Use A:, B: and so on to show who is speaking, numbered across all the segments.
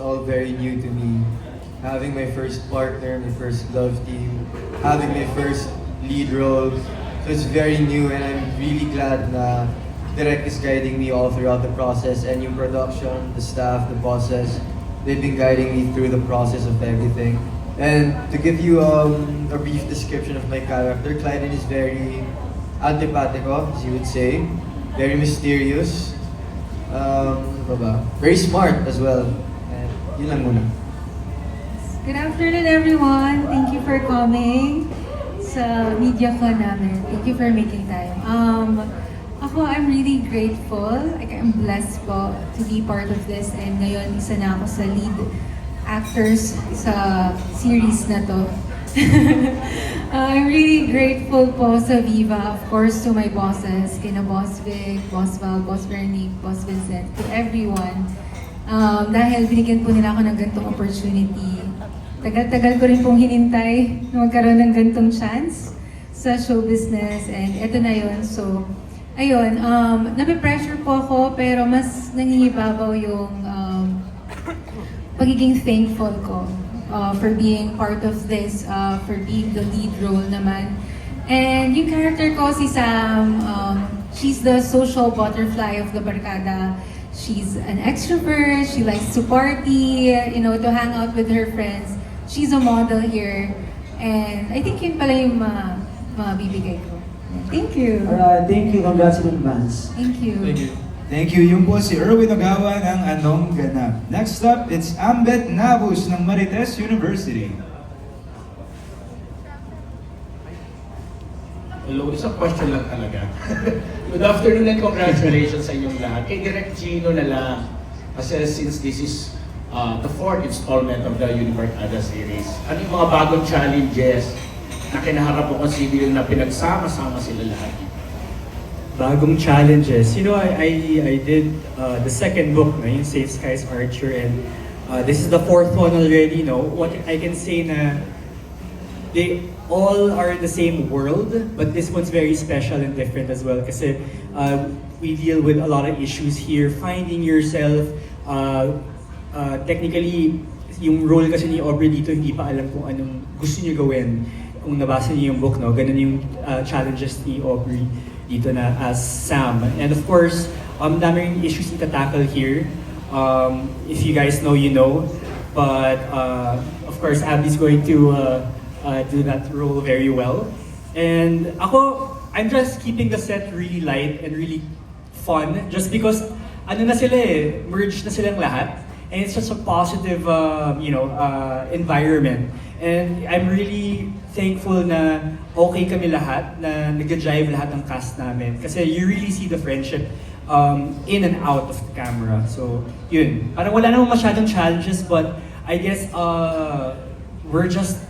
A: all very new to me. Having my first partner, my first love team, having my first lead role. So it's very new and I'm really glad na Direct is guiding me all throughout the process and yung production, the staff, the bosses, they've been guiding me through the process of everything. And to give you a brief description of my character, Clyden is very antipatico, as you would say, very mysterious, ano pa ba? Very smart as well. And yun lang muna.
B: Good afternoon, everyone. Thank you for coming sa media ko namin. Thank you for making time. I'm really grateful. I'm blessed po to be part of this. And ngayon, isa na ako sa lead actors sa series na to. I'm really grateful po sa Viva, of course, to my bosses, kina Boss Vic, Boss Val, Boss Vernick, Boss Vincent, to everyone. Dahil binigyan po nila ako ng gantong opportunity. Tagal-tagal ko rin pong hinintay na magkaroon ng gantong chance sa show business, and eto na yun. So, ayun, nape-pressure po ako, pero mas nangingibabaw yung pagiging thankful ko for being part of this, for being the lead role naman. And yung character ko, si Sam, she's the social butterfly of the barkada. She's an extrovert, she likes to party, to hang out with her friends. She's a model here. And I think yun pala yung mabibigay ko. Thank you.
C: Alright, thank you. Congrats in advance.
B: Thank you.
A: Thank you.
D: Thank you. Yung po si Erwin Ogawa ng Anong Ganap. Next up, it's Ambet Nabus ng Marites University.
E: Hello, isang question lang talaga. Good afternoon and congratulations sa inyong lahat. Kay Direk Gino na lang, kasi since this is the fourth installment of the Unibarkada series, ano yung mga bagong challenges na kinaharap mo kasi na pinagsama-sama sila lahat?
F: Bagong challenges. I did the second book, yung Safe Skies Archer, and this is the fourth one already. What I can say na they all are the same world, but this one's very special and different as well kasi we deal with a lot of issues here. Finding yourself, technically, yung role kasi ni Aubrey dito, hindi pa alam kung anong gusto niyo gawin. Kung nabasa niyo yung book, ganun yung challenges ni Aubrey dito na as Sam. And of course, dami rin issues ita-tackle here. If you guys know, you know. But of course, Abby's going to do that role very well. And I'm just keeping the set really light and really fun just because merged na silang lahat. And it's just a positive, environment. And I'm really thankful na okay kami lahat, na nag-drive lahat ng cast namin. Kasi you really see the friendship in and out of the camera. So, yun. Parang wala namang masyadong challenges, but I guess we're just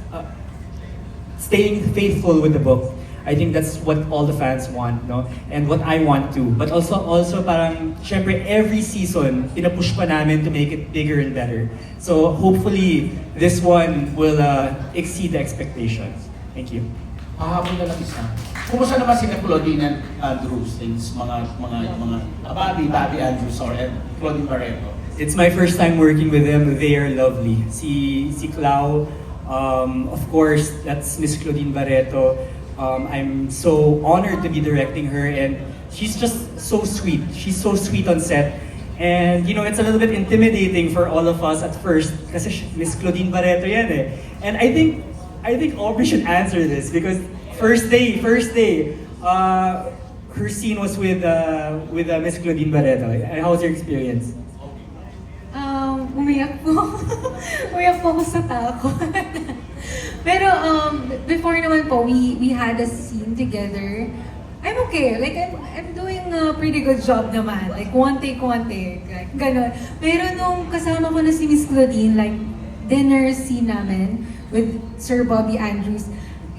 F: staying faithful with the book. I think that's what all the fans want, no? And what I want too. But also parang, syempre, every season, pinapush pa namin to make it bigger and better. So hopefully, this one will exceed the expectations. Thank you.
E: Pahabol na lang isa. Kumusta naman sila Claudine and Andrews, things, mga Bobby Andrews, and Claudine Barreto?
F: It's my first time working with them. They are lovely. Si Clau, of course, that's Miss Claudine Barreto. I'm so honored to be directing her, and she's just so sweet. She's so sweet on set. And it's a little bit intimidating for all of us at first kasi Miss Claudine Barreto yan eh. And I think Aubrey should answer this because first day, her scene was with Miss Claudine Barreto. How was your experience?
B: Umiyak po. Umiyak po ako sa takot. Pero before naman po, we had a scene together. I'm okay. Like, I'm doing a pretty good job naman. Like, one take. Like, ganon. Pero nung kasama ko na si Miss Claudine, like, dinner scene namin with Sir Bobby Andrews,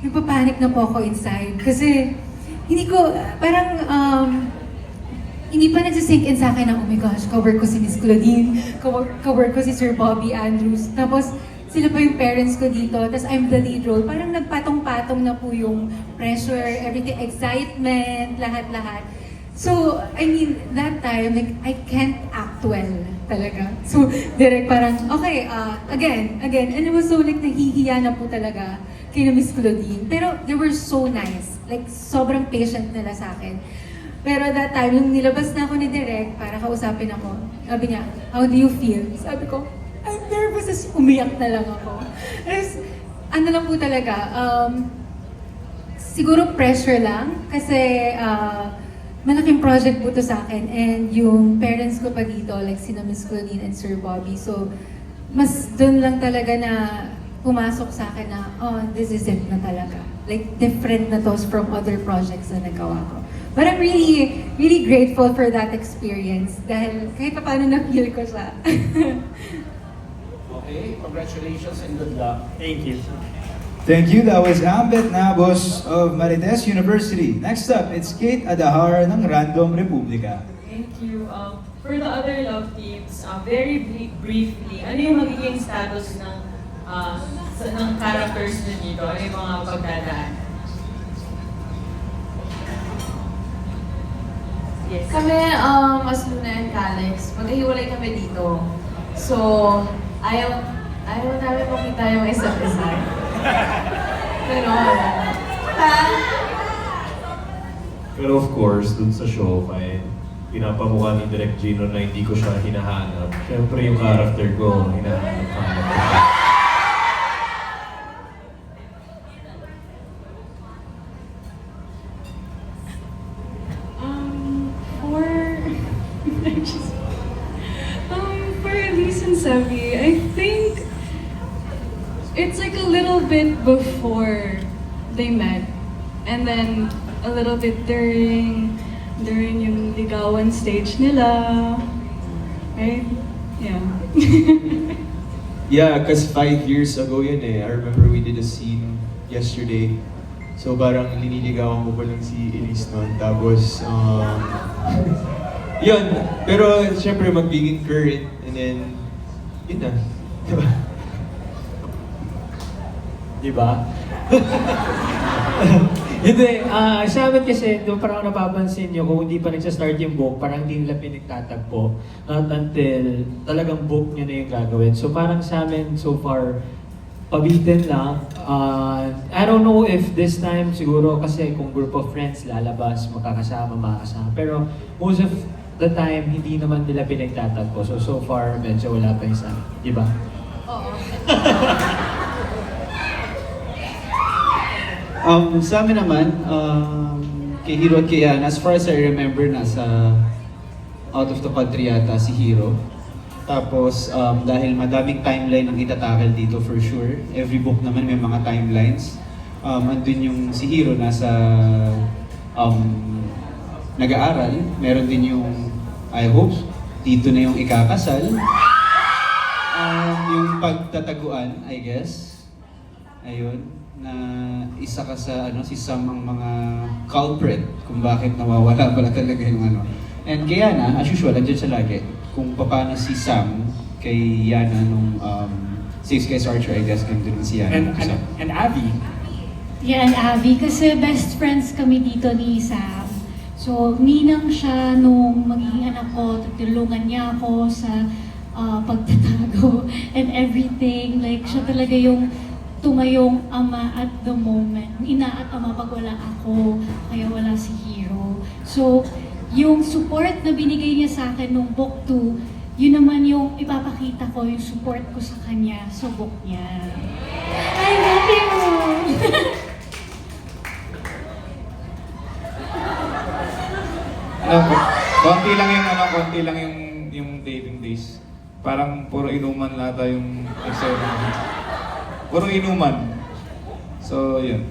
B: nagpapanik na po ako inside. Kasi, hindi ko, parang, hindi pa nagsisink in sa akin na, oh my gosh, cover ko si Miss Claudine, cover ko si Sir Bobby Andrews. Tapos, sila pa yung parents ko dito, tapos I'm the lead role. Parang nagpatong-patong na po yung pressure, everything, excitement, lahat-lahat. So, I mean, that time, like, I can't act well. talaga. So, direct parang, okay, again. And it was so like, nahihiya na po talaga kay na Miss Claudine. Pero they were so nice. Like, sobrang patient nila sa akin. Pero that time, nung nilabas na ako ni Direk para kausapin ako, sabi niya, how do you feel? Sabi ko, I'm nervous. As umiyak na lang ako. Tapos, ano lang po talaga, siguro pressure lang. Kasi, malaking project po to sa akin. And yung parents ko pa dito, like sina Miss Claudine and Sir Bobby. So, mas dun lang talaga na pumasok sa akin na, oh, this is it na talaga. Like, different na to from other projects na nagawa ko. But I'm really, really grateful for that experience dahil kahit pa paano na-feel ko siya.
E: Okay, congratulations and good luck.
F: Thank you.
D: Thank you. That was Ambet Nabos of Marites University. Next up, it's Kate Adahar ng Random Republica.
G: Thank you. For the other love teams, very briefly, ano yung magiging status ng characters nyo dito? Ano yung mga pagdadaan? Yes.
H: Kami, Asluna and Calix, maghihiwalay kami dito. So, ayaw namin makita yung isa't isa. Ganon.
I: Pero of course, dun sa show, kahit pinapamukha ni Direk Gino na hindi ko siya hinahanap, syempre yung character ko, hinahanap ko.
G: For Elise and Sevi, I think it's like a little bit before they met, and then a little bit during yung ligawan stage nila, right? Yeah.
A: Yeah, because 5 years ago yun eh. I remember we did a scene yesterday. So parang liniligawan ko pa lang si Elise noon. Tapos, yun. Pero syempre magiging current. And then, yun na. Diba?
F: Diba? Hindi, sa amin kasi, doon parang napapansin nyo, kung hindi pa nagsastart yung book, parang hindi nila pinagtatagpo. Not until talagang book nyo na yung gagawin. So parang sa amin, so far, pabitin lang. I don't know if this time, siguro kasi kung group of friends lalabas, makakasama. Pero most of the time, hindi naman nila pinagtatagpo. So far, medyo wala pa yung sa amin. Diba?
H: Oo.
C: Sa amin naman, kay Hiro at kay Yana, as far as I remember, nasa out of the country yata si Hiro. Tapos, dahil madaming timeline ang itatakal dito for sure, every book naman may mga timelines. Andun yung si Hiro nasa nag-aaral, meron din yung, I hope, dito na yung ikakasal. Yung pagtataguan, I guess. Ayun. Na isa ka sa si Sam ang mga culprit kung bakit nawawala pala talaga yung ano. And kay Yana, as usual, andyan siya lagi. Kung paano si Sam kay Yana nung Six Guys Archer, I guess, ganun din si Yana.
F: And Abby.
J: Yeah, and Abby, kasi best friends kami dito ni Sam. So, ninang siya nung magiging anak ko, tutulungan niya ako sa pagtatago and everything. Like, siya talaga yung tumayong ama at the moment. Ina at ama pag wala ako, kaya wala si Hiro. So, yung support na binigay niya sa akin nung book 2, yun naman yung ipapakita ko, yung support ko sa kanya sa book niya. I love you!
D: Konti lang yung taping days. Parang puro inuman lata yung eksena. Puro inuman. So, yun.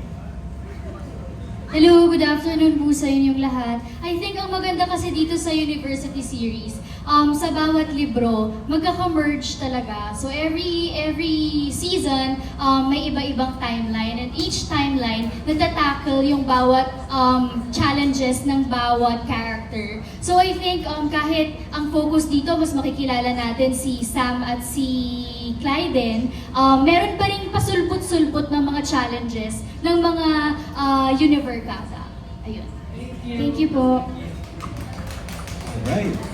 J: Hello, good afternoon po sa inyong lahat. I think ang maganda kasi dito sa University Series, sa bawat libro, magkaka-merge talaga. So every season, may iba-ibang timeline. And each timeline, natatackle yung bawat challenges ng bawat character. So I think kahit ang focus dito, mas makikilala natin si Sam at si Clyden, meron pa rin pasulput-sulput ng mga challenges ng mga Univergata. Ayun. Thank you po.
D: Alright.